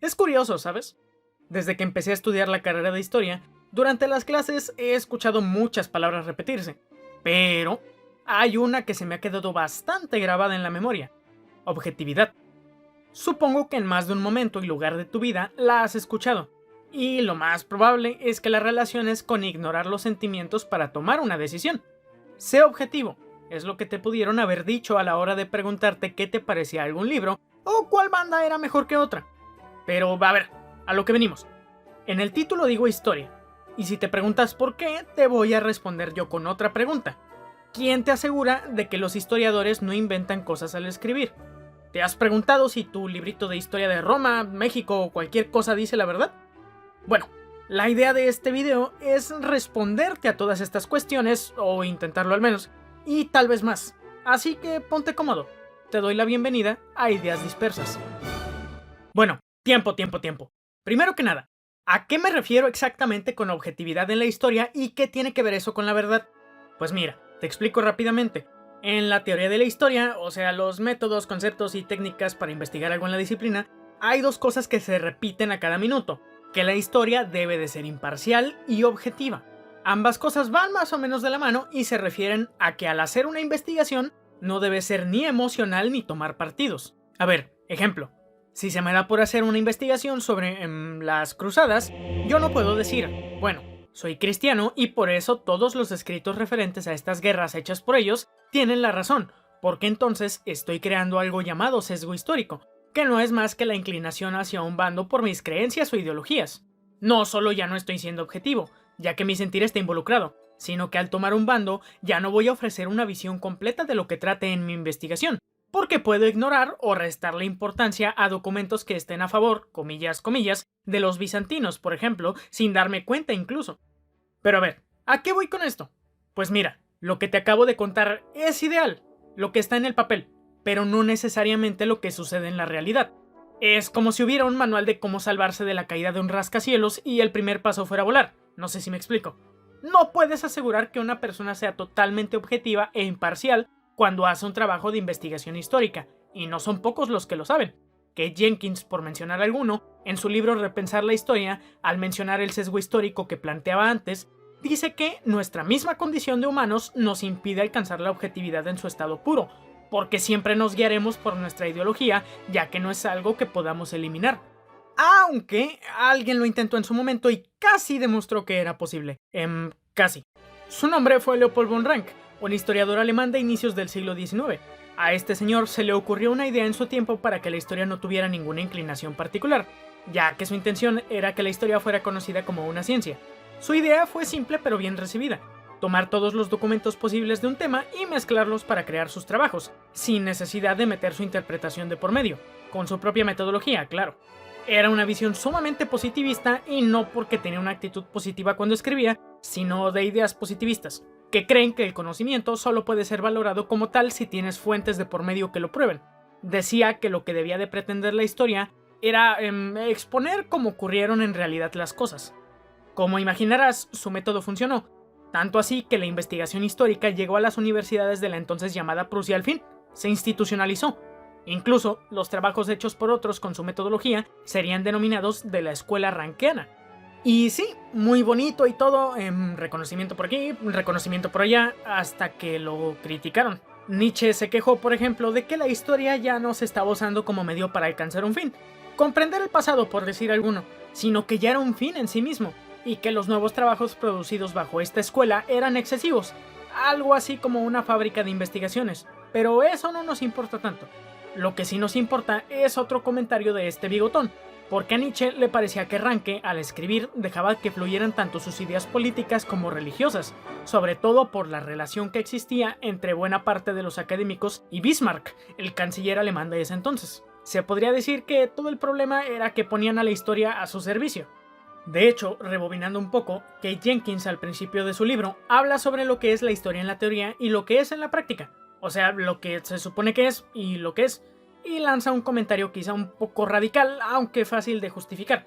Es curioso, ¿sabes? Desde que empecé a estudiar la carrera de historia, durante las clases he escuchado muchas palabras repetirse, pero hay una que se me ha quedado bastante grabada en la memoria: objetividad. Supongo que en más de un momento y lugar de tu vida la has escuchado, y lo más probable es que la relaciones con ignorar los sentimientos para tomar una decisión. Sé objetivo, es lo que te pudieron haber dicho a la hora de preguntarte qué te parecía algún libro o cuál banda era mejor que otra. Pero a ver, a lo que venimos. En el título digo historia, y si te preguntas por qué, te voy a responder yo con otra pregunta. ¿Quién te asegura de que los historiadores no inventan cosas al escribir? ¿Te has preguntado si tu librito de historia de Roma, México o cualquier cosa dice la verdad? Bueno, la idea de este video es responderte a todas estas cuestiones, o intentarlo al menos, y tal vez más. Así que ponte cómodo. Te doy la bienvenida a Ideas Dispersas. Bueno, tiempo. Primero que nada, ¿a qué me refiero exactamente con objetividad en la historia y qué tiene que ver eso con la verdad? Pues mira, te explico rápidamente. En la teoría de la historia, o sea, los métodos, conceptos y técnicas para investigar algo en la disciplina, hay dos cosas que se repiten a cada minuto: que la historia debe de ser imparcial y objetiva. Ambas cosas van más o menos de la mano y se refieren a que al hacer una investigación no debe ser ni emocional ni tomar partidos. A ver, ejemplo. Si se me da por hacer una investigación sobre las cruzadas, yo no puedo decir, bueno, soy cristiano y por eso todos los escritos referentes a estas guerras hechas por ellos tienen la razón, porque entonces estoy creando algo llamado sesgo histórico, que no es más que la inclinación hacia un bando por mis creencias o ideologías. No solo ya no estoy siendo objetivo, ya que mi sentir está involucrado, sino que al tomar un bando ya no voy a ofrecer una visión completa de lo que trate en mi investigación, porque puedo ignorar o restarle importancia a documentos que estén a favor, comillas, de los bizantinos, por ejemplo, sin darme cuenta incluso. Pero a ver, ¿a qué voy con esto? Pues mira, lo que te acabo de contar es ideal, lo que está en el papel, pero no necesariamente lo que sucede en la realidad. Es como si hubiera un manual de cómo salvarse de la caída de un rascacielos y el primer paso fuera volar. No sé si me explico. No puedes asegurar que una persona sea totalmente objetiva e imparcial cuando hace un trabajo de investigación histórica, y no son pocos los que lo saben. Kate Jenkins, por mencionar alguno, en su libro Repensar la historia, al mencionar el sesgo histórico que planteaba antes, dice que nuestra misma condición de humanos nos impide alcanzar la objetividad en su estado puro, porque siempre nos guiaremos por nuestra ideología, ya que no es algo que podamos eliminar. Aunque alguien lo intentó en su momento y casi demostró que era posible. Casi. Su nombre fue Leopold von Ranke, un historiador alemán de inicios del siglo XIX. A este señor se le ocurrió una idea en su tiempo para que la historia no tuviera ninguna inclinación particular, ya que su intención era que la historia fuera conocida como una ciencia. Su idea fue simple pero bien recibida: tomar todos los documentos posibles de un tema y mezclarlos para crear sus trabajos, sin necesidad de meter su interpretación de por medio, con su propia metodología, claro. Era una visión sumamente positivista, y no porque tenía una actitud positiva cuando escribía, sino de ideas positivistas, que creen que el conocimiento solo puede ser valorado como tal si tienes fuentes de por medio que lo prueben. Decía que lo que debía de pretender la historia era exponer cómo ocurrieron en realidad las cosas. Como imaginarás, su método funcionó, tanto así que la investigación histórica llegó a las universidades de la entonces llamada Prusia al fin, se institucionalizó. Incluso, los trabajos hechos por otros con su metodología serían denominados de la escuela rankeana. Y sí, muy bonito y todo, reconocimiento por aquí, reconocimiento por allá, hasta que lo criticaron. Nietzsche se quejó, por ejemplo, de que la historia ya no se estaba usando como medio para alcanzar un fin, comprender el pasado por decir alguno, sino que ya era un fin en sí mismo, y que los nuevos trabajos producidos bajo esta escuela eran excesivos, algo así como una fábrica de investigaciones. Pero eso no nos importa tanto. Lo que sí nos importa es otro comentario de este bigotón, porque a Nietzsche le parecía que Ranke, al escribir, dejaba que fluyeran tanto sus ideas políticas como religiosas, sobre todo por la relación que existía entre buena parte de los académicos y Bismarck, el canciller alemán de ese entonces. Se podría decir que todo el problema era que ponían a la historia a su servicio. De hecho, rebobinando un poco, Kate Jenkins al principio de su libro habla sobre lo que es la historia en la teoría y lo que es en la práctica. O sea, lo que se supone que es y lo que es, y lanza un comentario quizá un poco radical, aunque fácil de justificar: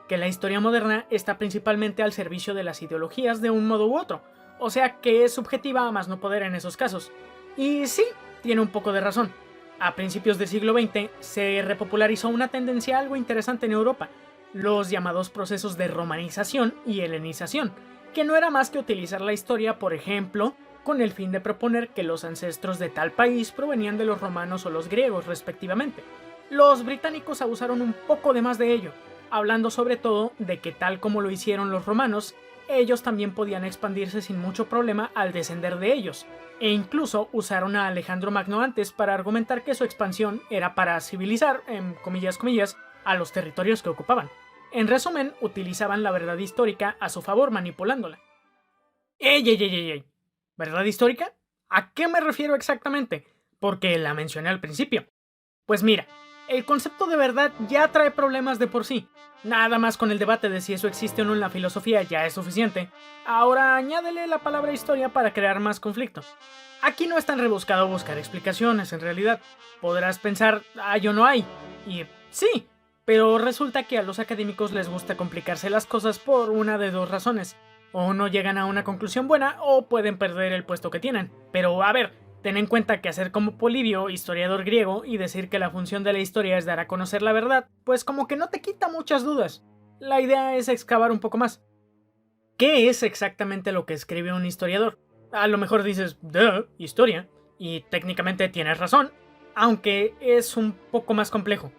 que la historia moderna está principalmente al servicio de las ideologías de un modo u otro, o sea que es subjetiva a más no poder en esos casos. Y sí, tiene un poco de razón. A principios del siglo XX se repopularizó una tendencia algo interesante en Europa, los llamados procesos de romanización y helenización, que no era más que utilizar la historia, por ejemplo, con el fin de proponer que los ancestros de tal país provenían de los romanos o los griegos, respectivamente. Los británicos abusaron un poco de más de ello, hablando sobre todo de que tal como lo hicieron los romanos, ellos también podían expandirse sin mucho problema al descender de ellos, e incluso usaron a Alejandro Magno antes para argumentar que su expansión era para civilizar, en comillas comillas, a los territorios que ocupaban. En resumen, utilizaban la verdad histórica a su favor manipulándola. ¡Ey, ey, ey, ey, ey! ¿Verdad histórica? ¿A qué me refiero exactamente? Porque la mencioné al principio. Pues mira, el concepto de verdad ya trae problemas de por sí. Nada más con el debate de si eso existe o no en la filosofía ya es suficiente. Ahora añádele la palabra historia para crear más conflicto. Aquí no es tan rebuscado buscar explicaciones, en realidad. Podrás pensar, hay o no hay. Y sí, pero resulta que a los académicos les gusta complicarse las cosas por una de dos razones. O no llegan a una conclusión buena o pueden perder el puesto que tienen. Pero a ver, ten en cuenta que hacer como Polibio, historiador griego, y decir que la función de la historia es dar a conocer la verdad, pues como que no te quita muchas dudas. La idea es excavar un poco más. ¿Qué es exactamente lo que escribe un historiador? A lo mejor dices, duh, historia, y técnicamente tienes razón, aunque es un poco más complejo.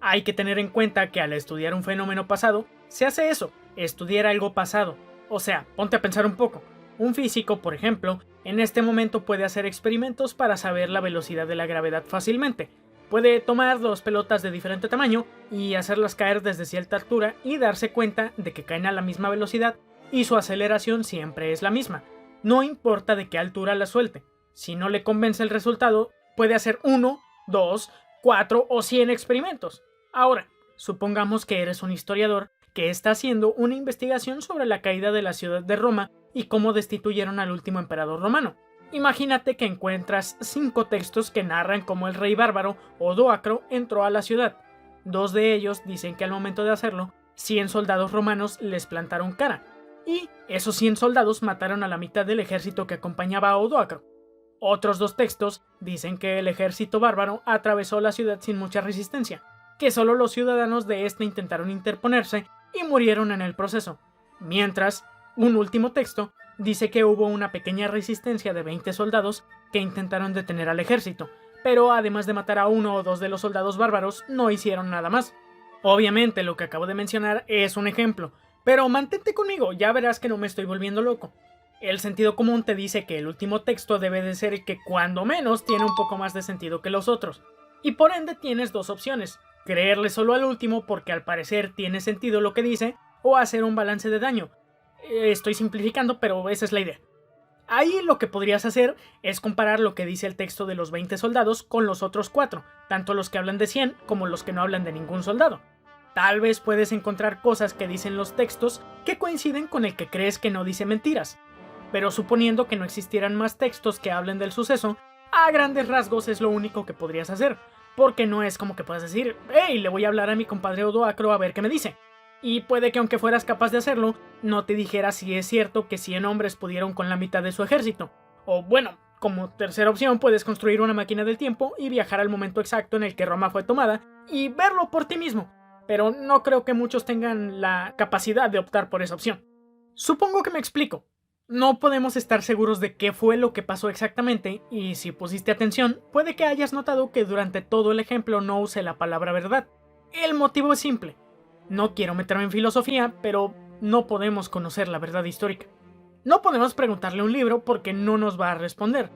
Hay que tener en cuenta que al estudiar un fenómeno pasado, se hace eso, estudiar algo pasado. O sea, ponte a pensar un poco. Un físico, por ejemplo, en este momento puede hacer experimentos para saber la velocidad de la gravedad fácilmente. Puede tomar dos pelotas de diferente tamaño y hacerlas caer desde cierta altura y darse cuenta de que caen a la misma velocidad y su aceleración siempre es la misma. No importa de qué altura la suelte. Si no le convence el resultado, puede hacer 1, 2, 4 o 100 experimentos. Ahora, supongamos que eres un historiador que está haciendo una investigación sobre la caída de la ciudad de Roma y cómo destituyeron al último emperador romano. Imagínate que encuentras 5 textos que narran cómo el rey bárbaro Odoacro entró a la ciudad. 2 de ellos dicen que al momento de hacerlo, 100 soldados romanos les plantaron cara, y esos 100 soldados mataron a la mitad del ejército que acompañaba a Odoacro. Otros 2 textos dicen que el ejército bárbaro atravesó la ciudad sin mucha resistencia, que solo los ciudadanos de este intentaron interponerse y murieron en el proceso, mientras un último texto dice que hubo una pequeña resistencia de 20 soldados que intentaron detener al ejército, pero además de matar a 1 o 2 de los soldados bárbaros, no hicieron nada más. Obviamente lo que acabo de mencionar es un ejemplo, pero mantente conmigo, ya verás que no me estoy volviendo loco. El sentido común te dice que el último texto debe de ser el que cuando menos tiene un poco más de sentido que los otros, y por ende tienes 2 opciones: creerle solo al último porque al parecer tiene sentido lo que dice, o hacer un balance de daño. Estoy simplificando, pero esa es la idea. Ahí lo que podrías hacer es comparar lo que dice el texto de los 20 soldados con los otros 4, tanto los que hablan de 100 como los que no hablan de ningún soldado. Tal vez puedes encontrar cosas que dicen los textos que coinciden con el que crees que no dice mentiras. Pero suponiendo que no existieran más textos que hablen del suceso, a grandes rasgos es lo único que podrías hacer, porque no es como que puedas decir, hey, le voy a hablar a mi compadre Odoacro a ver qué me dice. Y puede que aunque fueras capaz de hacerlo, no te dijera si es cierto que 100 hombres pudieron con la mitad de su ejército. O bueno, como tercera opción puedes construir una máquina del tiempo y viajar al momento exacto en el que Roma fue tomada y verlo por ti mismo. Pero no creo que muchos tengan la capacidad de optar por esa opción. Supongo que me explico. No podemos estar seguros de qué fue lo que pasó exactamente, y si pusiste atención, puede que hayas notado que durante todo el ejemplo no use la palabra verdad. El motivo es simple. No quiero meterme en filosofía, pero no podemos conocer la verdad histórica. No podemos preguntarle a un libro porque no nos va a responder.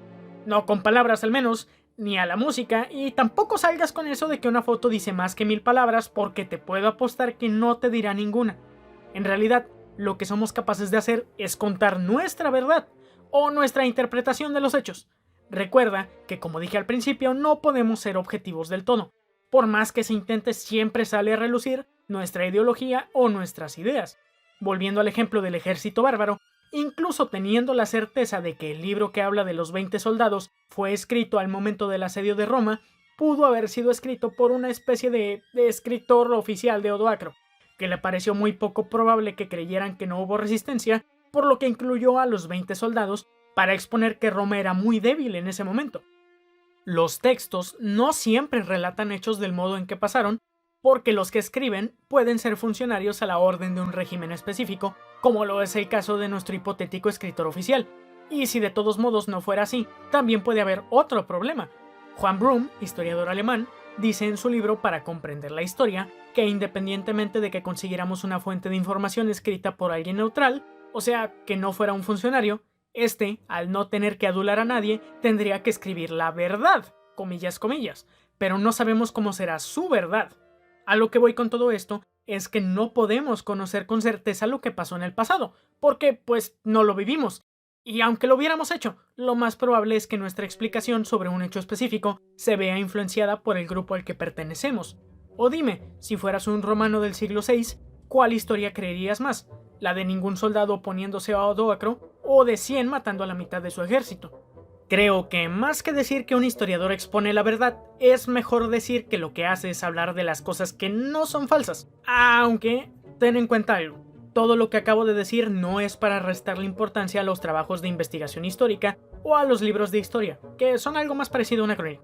No con palabras al menos, ni a la música, y tampoco salgas con eso de que una foto dice más que 1000 palabras porque te puedo apostar que no te dirá ninguna. En realidad, lo que somos capaces de hacer es contar nuestra verdad o nuestra interpretación de los hechos. Recuerda que, como dije al principio, no podemos ser objetivos del todo. Por más que se intente, siempre sale a relucir nuestra ideología o nuestras ideas. Volviendo al ejemplo del ejército bárbaro, incluso teniendo la certeza de que el libro que habla de los 20 soldados fue escrito al momento del asedio de Roma, pudo haber sido escrito por una especie de escritor oficial de Odoacro, que le pareció muy poco probable que creyeran que no hubo resistencia, por lo que incluyó a los 20 soldados para exponer que Roma era muy débil en ese momento. Los textos no siempre relatan hechos del modo en que pasaron, porque los que escriben pueden ser funcionarios a la orden de un régimen específico, como lo es el caso de nuestro hipotético escritor oficial. Y si de todos modos no fuera así, también puede haber otro problema. Juan Brum, historiador alemán, dice en su libro Para comprender la historia que independientemente de que consiguiéramos una fuente de información escrita por alguien neutral, o sea, que no fuera un funcionario, al no tener que adular a nadie, tendría que escribir la verdad, comillas, comillas, pero no sabemos cómo será su verdad. A lo que voy con todo esto es que no podemos conocer con certeza lo que pasó en el pasado, porque pues no lo vivimos. Y aunque lo hubiéramos hecho, lo más probable es que nuestra explicación sobre un hecho específico se vea influenciada por el grupo al que pertenecemos. O dime, si fueras un romano del siglo VI, ¿cuál historia creerías más? ¿La de ningún soldado oponiéndose a Odoacro o de 100 matando a la mitad de su ejército? Creo que más que decir que un historiador expone la verdad, es mejor decir que lo que hace es hablar de las cosas que no son falsas. Aunque, ten en cuenta algo. Todo lo que acabo de decir no es para restarle importancia a los trabajos de investigación histórica o a los libros de historia, que son algo más parecido a una crónica.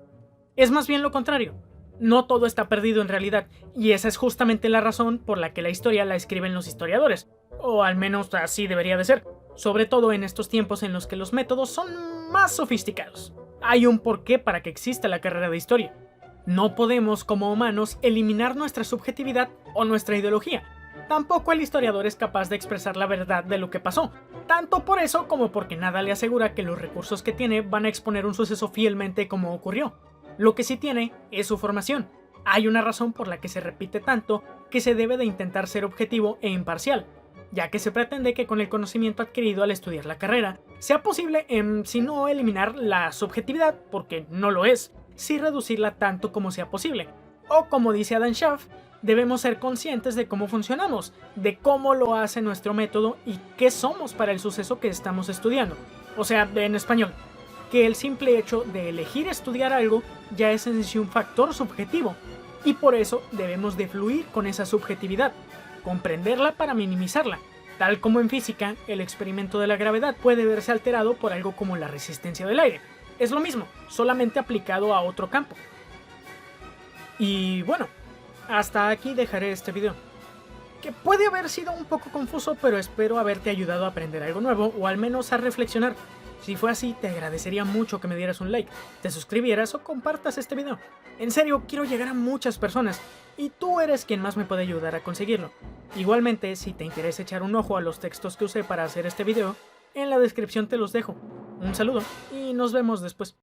Es más bien lo contrario. No todo está perdido en realidad, y esa es justamente la razón por la que la historia la escriben los historiadores, o al menos así debería de ser, sobre todo en estos tiempos en los que los métodos son más sofisticados. Hay un porqué para que exista la carrera de historia. No podemos, como humanos, eliminar nuestra subjetividad o nuestra ideología. Tampoco el historiador es capaz de expresar la verdad de lo que pasó, tanto por eso como porque nada le asegura que los recursos que tiene van a exponer un suceso fielmente como ocurrió. Lo que sí tiene es su formación. Hay una razón por la que se repite tanto que se debe de intentar ser objetivo e imparcial, ya que se pretende que con el conocimiento adquirido al estudiar la carrera, sea posible, si no eliminar la subjetividad, porque no lo es, sí reducirla tanto como sea posible. O como dice Adam Schaff, debemos ser conscientes de cómo funcionamos, de cómo lo hace nuestro método y qué somos para el suceso que estamos estudiando. O sea, en español, que el simple hecho de elegir estudiar algo ya es en sí un factor subjetivo, y por eso debemos de fluir con esa subjetividad, comprenderla para minimizarla. Tal como en física, el experimento de la gravedad puede verse alterado por algo como la resistencia del aire. Es lo mismo, solamente aplicado a otro campo. Y bueno, hasta aquí dejaré este video, que puede haber sido un poco confuso, pero espero haberte ayudado a aprender algo nuevo o al menos a reflexionar. Si fue así, te agradecería mucho que me dieras un like, te suscribieras o compartas este video. En serio, quiero llegar a muchas personas y tú eres quien más me puede ayudar a conseguirlo. Igualmente, si te interesa echar un ojo a los textos que usé para hacer este video, en la descripción te los dejo. Un saludo y nos vemos después.